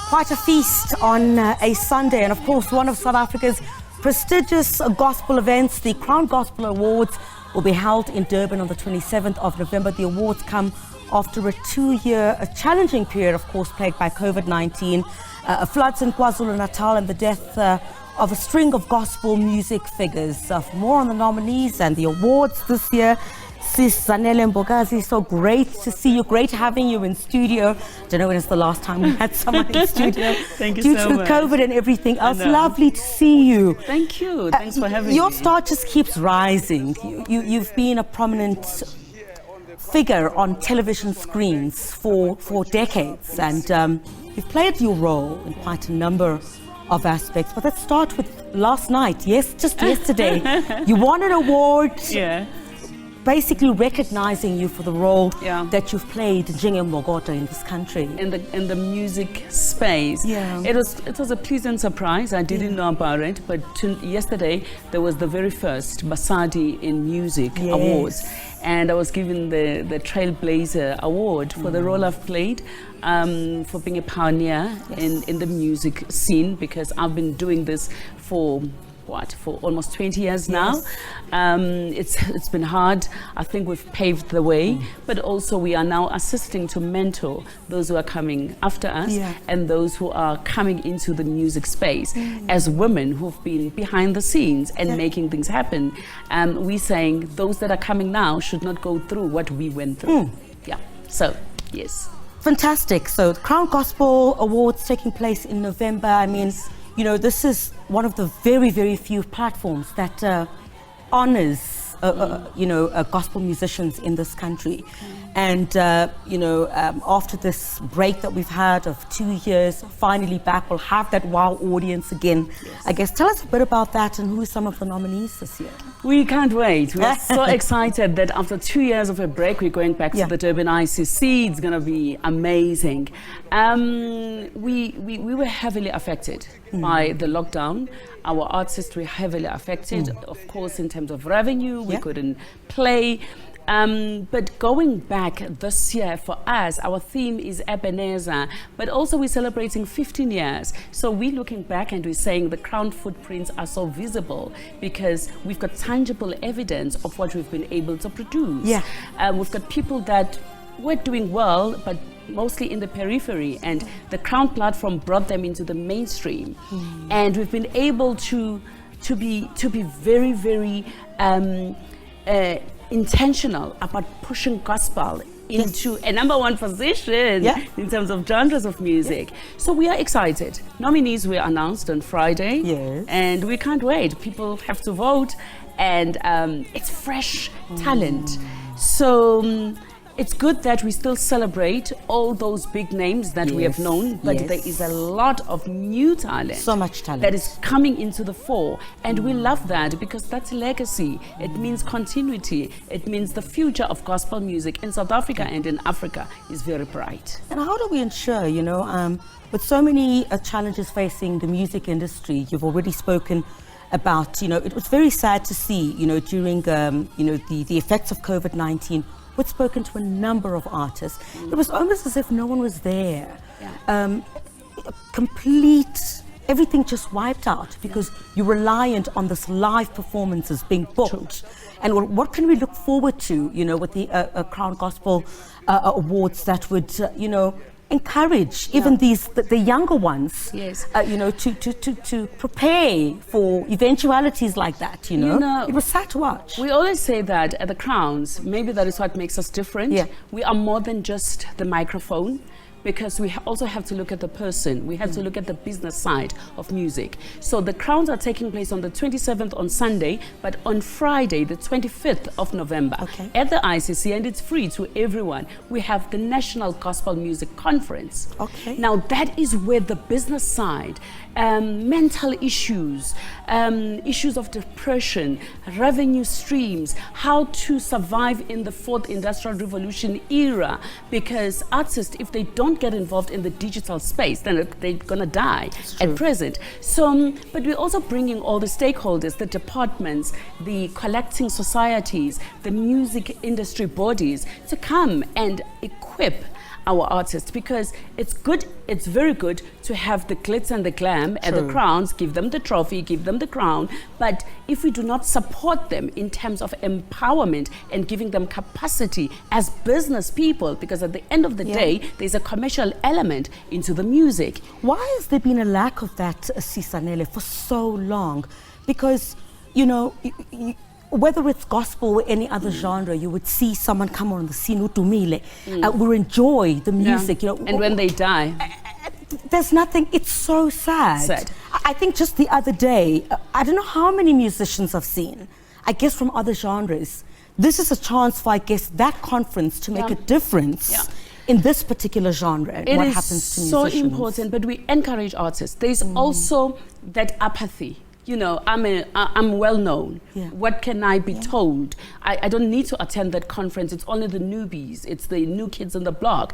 Quite a feast on a Sunday, and of course one of South Africa's prestigious gospel events, the Crown Gospel Awards, will be held in Durban on the 27th of November. The awards come after a 2-year challenging period, of course, plagued by COVID-19, floods in KwaZulu-Natal and the death of a string of gospel music figures. For more on the nominees and the awards this year, Sis Zanele Mbokazi, so great to see you, great having you in studio. I don't know when it's the last time we had someone in studio. Thank you due so to much. COVID and everything else. Lovely to see you. Thank you. Thanks for having Your me. star just keeps rising. You've been a prominent figure on television screens for decades, and you've played your role in quite a number of aspects. But let's start with last night. Yes, just yesterday, you won an award. Yeah. Basically recognizing you for the role Yeah. that you've played in this country. In the music space. Yeah. It was a pleasant surprise. I didn't know about it, but yesterday there was the very first Basadi in Music Yes. Awards, and I was given the Trailblazer Award for the role I've played, for being a pioneer in the music scene, because I've been doing this for almost 20 years now. It's been hard. I think we've paved the way, but also we are now assisting to mentor those who are coming after us and those who are coming into the music space as women who've been behind the scenes and making things happen. We're saying those that are coming now should not go through what we went through. Yeah, so yes. Fantastic. So the Crown Gospel Awards taking place in November. I mean, you know, this is one of the very, very few platforms that honors, gospel musicians in this country. And, after this break that we've had of 2 years, finally back, we'll have that wow audience again. I guess tell us a bit about that and who are some of the nominees this year. We can't wait. We're so excited that after 2 years of a break, we're going back to the Durban ICC. It's going to be amazing. We were heavily affected by the lockdown. Our artists were heavily affected, of course, in terms of revenue. We couldn't play. But going back this year for us, our theme is Ebenezer, but also we're celebrating 15 years. So we're looking back and we're saying the Crown footprints are so visible because we've got tangible evidence of what we've been able to produce. We've got people that were doing well, but mostly in the periphery, and the Crown platform brought them into the mainstream. And we've been able to be very, very intentional about pushing gospel into a #1 position in terms of genres of music. So we are excited. Nominees were announced on Friday, and we can't wait. People have to vote, and it's fresh talent. So it's good that we still celebrate all those big names that we have known, but there is a lot of new talent. So much talent. That is coming into the fore. And we love that because that's legacy. It means continuity. It means the future of gospel music in South Africa and in Africa is very bright. And how do we ensure, with so many challenges facing the music industry, you've already spoken about, it was very sad to see, during, the effects of COVID-19, we'd spoken to a number of artists. It was almost as if no one was there. Everything just wiped out because you're reliant on this live performances being booked. And what can we look forward to, with the Crown Gospel Awards that would, encourage even the younger ones, to prepare for eventualities like that, It was sad to watch. We always say that at the Crowns, maybe that is what makes us different. We are more than just the microphone, because we also have to look at the person. We have to look at the business side of music. So the Crowns are taking place on the 27th on Sunday, but on Friday, the 25th of November at the ICC, and it's free to everyone. We have the National Gospel Music Conference. Now that is where the business side, mental issues, issues of depression, revenue streams, how to survive in the 4th Industrial Revolution era, because artists, if they don't get involved in the digital space, then they're gonna die at present. So, but we're also bringing all the stakeholders, the departments, the collecting societies, the music industry bodies to come and equip our artists, because it's good, it's very good to have the glitz and the glam and the crowns, give them the trophy, give them the crown, but if we do not support them in terms of empowerment and giving them capacity as business people, because at the end of the day, there's a commercial element into the music. Why has there been a lack of that, Zanele, for so long? Because, you know, whether it's gospel or any other genre, you would see someone come on the scene, utumile, we enjoy the music, you know. And when they die, there's nothing. It's so sad. I think just the other day, I don't know how many musicians I've seen, I guess from other genres. This is a chance for, I guess, that conference to make a difference in this particular genre and what happens to musicians. It is so important, but we encourage artists. There's also that apathy. You know, I'm well known. What can I be told? I don't need to attend that conference. It's only the newbies. It's the new kids on the block.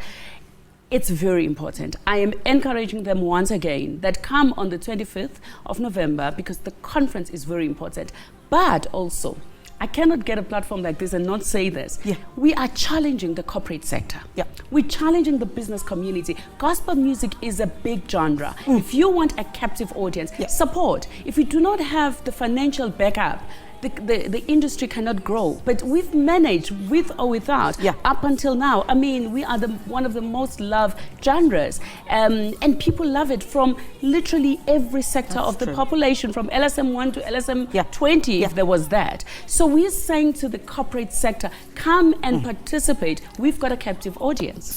It's very important. I am encouraging them once again that come on the 25th of November, because the conference is very important. But also, I cannot get a platform like this and not say this. We are challenging the corporate sector. We're challenging the business community. Gospel music is a big genre. If you want a captive audience, support. If you do not have the financial backup, the industry cannot grow. But we've managed, with or without, up until now. I mean, we are one of the most loved genres. And people love it from literally every sector of the population, from LSM1 to LSM20, if there was that. So we're saying to the corporate sector, come and participate. We've got a captive audience.